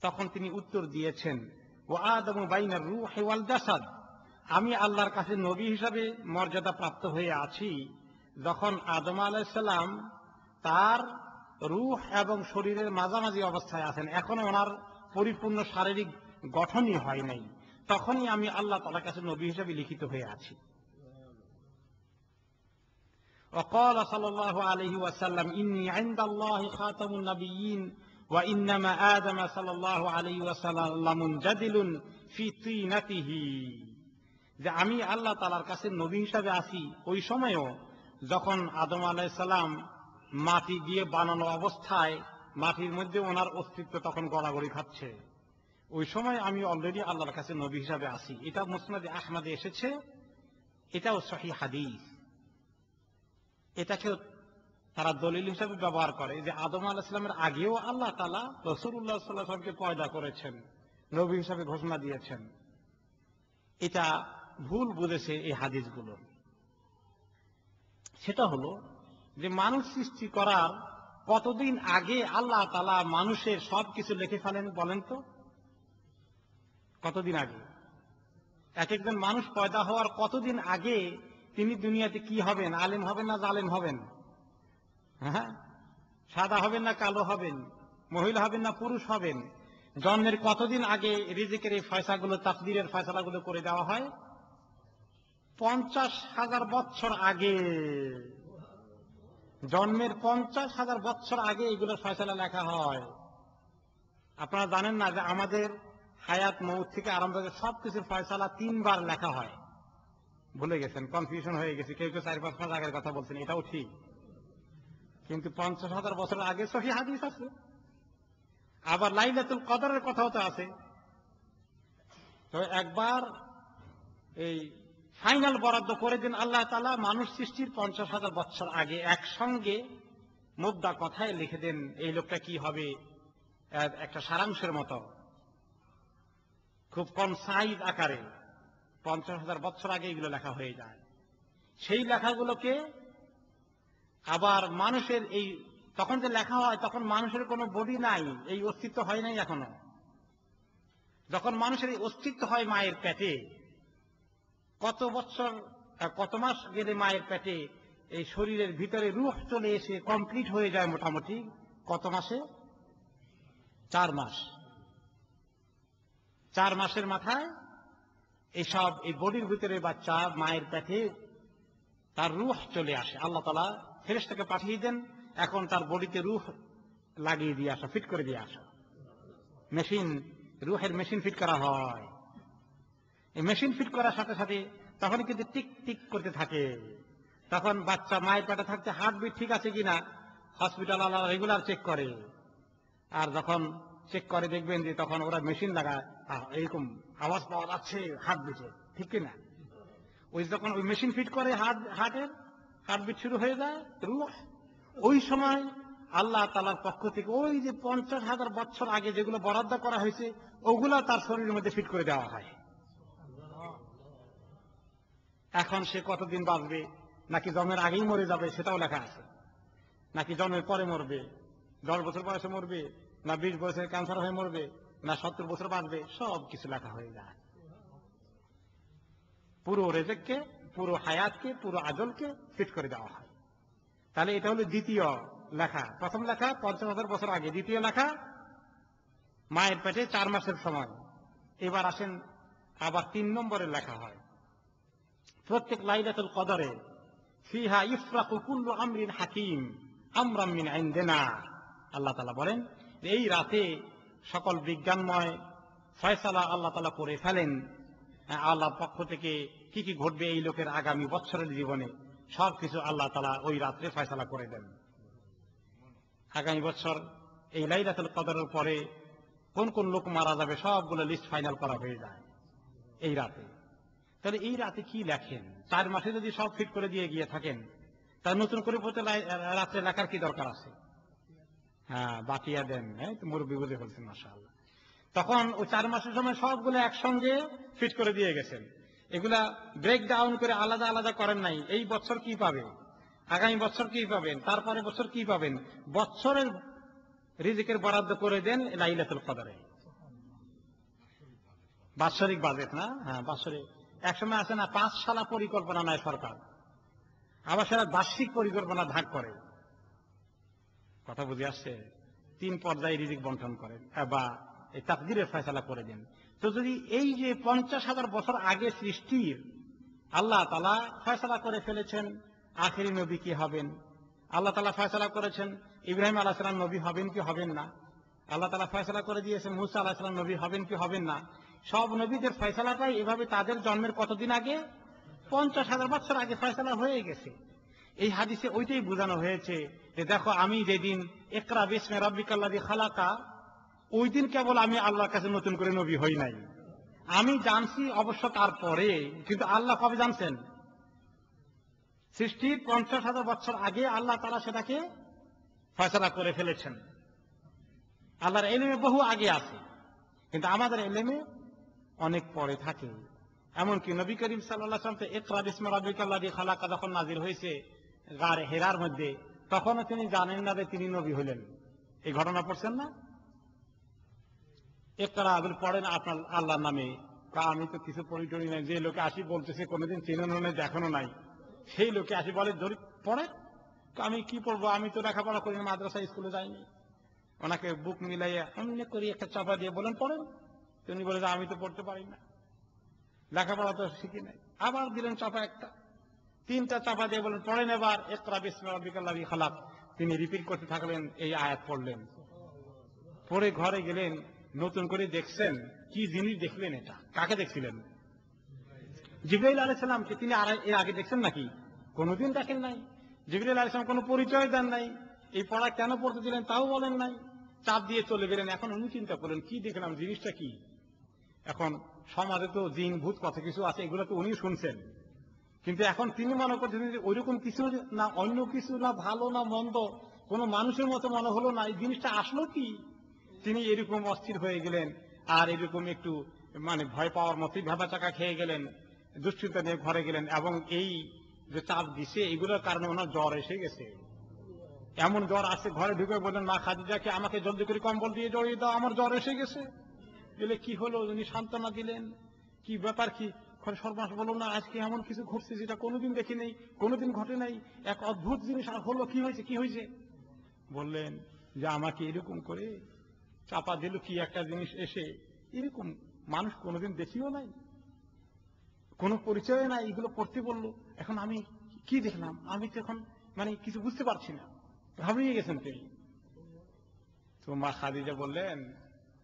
তখন তিনি উত্তর দিয়েছেন, ওয়া আদামু বাইনার রূহি ওয়াল জাসাদ, আমি আল্লাহর কাছে নবী হিসাবে মর্যাদা প্রাপ্ত হয়ে আছি যখন আদম আলাইহিস সালাম তার রূহ এবং শরীরের মাঝামাঝি অবস্থায় আছেন, এখনো ওনার পরিপূর্ণ শারীরিক গঠনই হয় নাই, তখনই আমি আল্লাহ তাআলার কাছে নবী হিসাবে লিখিত হয়ে আছি। وقال صلى الله عليه وسلم إني عند الله خاتم النبيين وإنما آدم صلى الله عليه وسلم منجدل في طينته, যে আমি আল্লাহ তাআলার কাছে নবী হিসাবে আছি ওই সময়ও যখন আদম আলাইহিস সালাম মাটি দিয়ে বানানো অবস্থায় মাটির মধ্যে ওনার অস্তিত্ব তখন গড়াগড়ি খাচ্ছে, ওই সময় আমি অলরেডি আল্লাহর কাছে নবী হিসাবে আছি। এটা মুসনাদে আহমদে এসেছে, এটাও সহিহ হাদিস। এটাকে তারা দলিল হিসাবে ব্যবহার করে যে আদম আলাইহিস সালামের আগেও আল্লাহ তাআলা রাসূলুল্লাহ সাল্লাল্লাহু আলাইহি ওয়াসাল্লামকে পয়দা করেছেন, নবী হিসাবে ঘোষণা দিয়েছেন। এটা ভুল বুঝেছে এই হাদিসগুলো। সেটা হলো যে মানুষ সৃষ্টি করার কতদিন আগে আল্লাহ তাআলা মানুষের সবকিছু লিখে ফেলেন বলেন তো? কতদিন আগে? এক একজন মানুষ পয়দা হওয়ার কতদিন আগে তিনি দুনিয়াতে কি হবেন, আলেম হবেন না জালেম হবেন, হ্যাঁ, সাদা হবেন না কালো হবেন, মহিলা হবেন না পুরুষ হবেন, জন্মের কতদিন আগে রিজিকের এই ফয়সালাগুলো, তাকদীরের ফয়সালাগুলো করে দেওয়া হয়? 50,000 বছর আগে, জন্মের 50,000 বছর আগে এগুলো ফয়সালা লেখা হয়। আপনারা জানেন না যে আমাদের হায়াত মউত থেকে আরম্ভ করে সবকিছুর ফয়সালা 3 বার লেখা হয়? ভুলে গেছেন, কনফিউশন হয়ে গেছে, কেউ কেউ 4-5 মাস আগের কথা বলছেন, এটাও ঠিক, কিন্তু 50,000 বছর আগে সহিহ হাদিস আছে। আবার লাইলাতুল কদরের কথাও তো আছে। তো একবার এই ফাইনাল বরাদ্দ করে দিন আল্লাহ তাআলা মানুষ সৃষ্টির 50,000 বছর আগে, একসঙ্গে মুদ্রা কথায় লিখে দেন এই লোকটা কি হবে, একটা সারাংশের মতো খুব কম সাইজ আকারে 50,000 বছর আগে এগুলো লেখা হয়ে যায়। সেই লেখাগুলোকে আবার মানুষের এই তখন যে লেখা হয় তখন মানুষের কোনো বডি নাই, এই অস্তিত্ব হয় নাই এখনো। যখন মানুষের এই অস্তিত্ব হয় মায়ের পেটে, কত বছর কত মাস গেলে মায়ের পেটে এই শরীরের ভিতরে রূহ চলে এসে কমপ্লিট হয়ে যায় মোটামুটি কত মাসে? 4 মাস। 4 মাসের মাথায় এইসব এই বডির ভিতরে বাচ্চা মায়ের পেটে তার রূহ চলে আসে। আল্লাহ তাআলা ফেরেশতাকে পাঠিয়ে দেন, এখন তার বডিতে রূহ লাগিয়ে দিয়ে আসা, ফিট করে দিয়ে আসা। মেশিন, রূহের মেশিন ফিট করা হয়। এই মেশিন ফিট করার সাথে সাথে তখন কিন্তু টিক টিক করতে থাকে। তখন বাচ্চা মায়ের পেটে থাকতে হার্টবিট ঠিক আছে কিনা হসপিটাল আল্লাহ রেগুলার চেক করে। আর যখন চেক করে দেখবেন যে তখন ওরা মেশিন লাগায়, এরকম আওয়াজ পাওয়া যাচ্ছে হার্টবিটে, ঠিক কিনা? ওই যখন ওই মেশিন ফিট করে হার্টের হার্টবিট শুরু হয়ে যায়, রূহ, ওই সময় আল্লাহ তাআলার পক্ষ থেকে ওই যে 50,000 বছর আগে যেগুলো বরাদ্দ করা হয়েছে ওগুলা তার শরীরের মধ্যে ফিট করে দেওয়া হয়। এখন সে কতদিন বাঁচবে, নাকি জন্মের আগেই মরে যাবে সেটাও লেখা আছে, নাকি জন্মের পরে মরবে, 10 বছর বয়সে মরবে, না 20 বছরে ক্যান্সার হয়ে মরবে, না 70 বছর বাঁচবে, সব কিছু লেখা হয়ে যায়। পুরো রেজেককে, পুরো হায়াতকে, পুরো আজলকে ফিট করে দেওয়া হয়। তাহলে এটা হলো দ্বিতীয় লেখা। প্রথম লেখা 50,000 বছর আগে, দ্বিতীয় লেখা মায়ের পেটে 4 মাসের সময়। এবার আসেন আবার 3 নম্বরের লেখা হয় প্রত্যেক লাইলাতুল কদরে, ফিহা ইফরাকু কুল্লু আমরিন হাকিম আমরাম মিন ইনদিনা। আল্লাহ তাআলা বলেন এই রাতে সকল বিজ্ঞানময় ফয়সালা আল্লাহ তাআলা করে ফেলেন। আল্লাহর পক্ষ থেকে কি কি ঘটবে এই লোকের আগামী বছরের জীবনে সবকিছু আল্লাহ তাআলা ওই রাত্রে ফয়সালা করে দেন। আগামী বছর এই লাইলাতুল কদরের পরে কোন কোন লোক মারা যাবে সবগুলো লিস্ট ফাইনাল করা হয়ে যায় এই রাতে। তাহলে এই রাতে কি লেখেন? 4 মাসে যদি সব ফিট করে দিয়ে গিয়ে থাকেন, তার নতুন করে প্রতি রাত্রে লেখার কি দরকার আছে? হ্যাঁ, বাকিয়া দেন, মুরব্বী বুঝে ফেলছেন, মাশাআল্লাহ। তখন ওই 4 মাসের সময় সবগুলো একসঙ্গে ফিট করে দিয়ে গেছেন। এগুলা ব্রেক ডাউন করে আলাদা আলাদা করেন নাই। এই বছর কি পাবে, আগামী বছর কি পাবেন, তারপরে বছর কি পাবেন, বছরের রিজিকের বরাদ্দ করে দেন লাইলাতুল কদরে। বাৎসরিক বাজেট না, হ্যাঁ বাৎসরিক। একসময় আছে না 5 সালা পরিকল্পনা নেয় সরকার, আবার সেটা বার্ষিক পরিকল্পনা ভাগ করে। কথা বুঝে আসছে? 3 পর্যায়ে রিজিক বন্টন করেন বা এই তাকদীরের ফয়সালা করে দেন। তো যদি এই যে 50,000 বছর আগে সৃষ্টির আল্লাহ তাআলা ফয়সালা করে ফেলেছেন আখেরি নবী কি হবেন, আল্লাহ তাআলা ফয়সালা করেছেন ইব্রাহিম আলাইহিস সালাম নবী হবেন কি হবেন না, আল্লাহ তাআলা ফয়সালা করে দিয়েছেন মুসা আলাইহিস সালাম নবী হবেন কি হবেন না, সব নবীদের ফয়সালাটাই এভাবে তাদের জন্মের কতদিন আগে, 50,000 বছর আগে ফয়সালা হয়ে গেছে। এই হাদিসে ওইটাই বোঝানো হয়েছে যে দেখো আমি যেদিন ইকরা বিসমি রাব্বিকাল্লাযী খালাকা, ওই দিন কেবল আমি আল্লাহর কাছে নতুন করে নবী হই নাই, আমি জানছি অবশ্য তারপরে, কিন্তু আল্লাহ কবে জানছেন? সৃষ্টির 50,000 বছর আগে আল্লাহ তাআলা সেটাকে ফয়সালা করে ফেলেছেন। আল্লাহর ইলমে বহু আগে আছে, কিন্তু আমাদের ইলমে অনেক পরে থাকে। এমনকি নবী করিম সাল্লাল্লাহু আলাইহি ওয়াসাল্লাম ইকরা বিসমি রাব্বিকাল্লাযী খালাকা যখন নাযিল হয়েছে গারে হেরার মধ্যে, তখনও তিনি জানেন না যে তিনি নবী হলেন। এই ঘটনা পড়ছেন না? ইকরা বলে পড়েন আপনার আল্লাহর নামে, আমি তো কিছু পড়ি টড়ি নাই, যে লোকে আসি বলতেছে কোনোদিন চেনানো নেই দেখানো নাই, সেই লোকে আসি বলে ধরি পড়ে, আমি কি পড়বো, আমি তো লেখাপড়া করি, মাদ্রাসা স্কুলে যাইনি। ওনাকে বুক মিলাইয়া অমনি করি একটা চাপা দিয়ে বলেন পড়েন, তিনি বলে যে আমি তো পড়তে পারি না, লেখাপড়া তো শিখি নাই। আবার দিলেন চাপা একটা, 3টা চাপা দিয়ে বলেন পড়েন এবার ইকরা বিসমি রাব্বিকাল্লাযী খালাক। তিনি রিপিট করতে থাকলেন, এই আয়াত পড়লেন, পরে ঘরে গেলেন, নতুন করে দেখছেন, কি জিনিস দেখলেন? এটা কাকে দেখছিলেন? জিবরাইল আলাইহিস সালামকে। তিনি এর আগে দেখছেন নাকি? কোনোদিন দেখেন নাই। জিবরাইল আলাইহিস সালাম কোনো পরিচয় দেন নাই, এই পড়া কেন পড়তে দিলেন তাও বলেন নাই, চাপ দিয়ে চলে গেলেন। এখন উনি চিন্তা করলেন কি দেখলাম, জিনিসটা কি? এখন সমাজে তো জিন ভূত কত কিছু আছে, এগুলো তো উনি শুনছেন, কিন্তু এখন তিনি মনে করছেন যে ওইরকম কিছু না, অন্য কিছু না, ভালো না মন্দ, কোন মানুষের মতো মনে হলো না, এই জিনিসটা আসলো কি? তিনি এরকম অস্থির হয়ে গেলেন, আর এরকম একটু মানে ভয় পাওয়ার মতোই ভেবা চাকা খেয়ে গেলেন, দুশ্চিন্তা নিয়ে ঘরে গেলেন। এবং এই যে চাপ দিছে এগুলোর কারণে ওনার জ্বর এসে গেছে। এমন জ্বর আসছে, ঘরে ঢুকে বললেন মা খাদিজাকে আমাকে জলদি করে কম্বল দিয়ে জড়িয়ে দাও, আমার জ্বর এসে গেছে। বলে কি হলো? উনি সান্ত্বনা দিলেন, কি ব্যাপার কি? সর্বনাশ, বলো না, আজকে এমন কিছু ঘটছে যেটা কোনোদিন দেখি নেই, কোনোদিন ঘটে নাই, এক অদ্ভুত জিনিস আর হলো, কি হয়েছে কি হয়েছে? বললেন যে আমাকে এরকম করে চাপা দিল কি একটা জিনিস এসে, এরকম মানুষ কোনোদিন দেখিও নাই, কোনো পরিচয় নাই, এগুলো পড়তে বললো। এখন আমি কি দেখলাম, আমি তো এখন মানে কিছু বুঝতে পারছি না, ঘাবড়িয়ে গেছেন তিনি। তো মা খাদিজা বললেন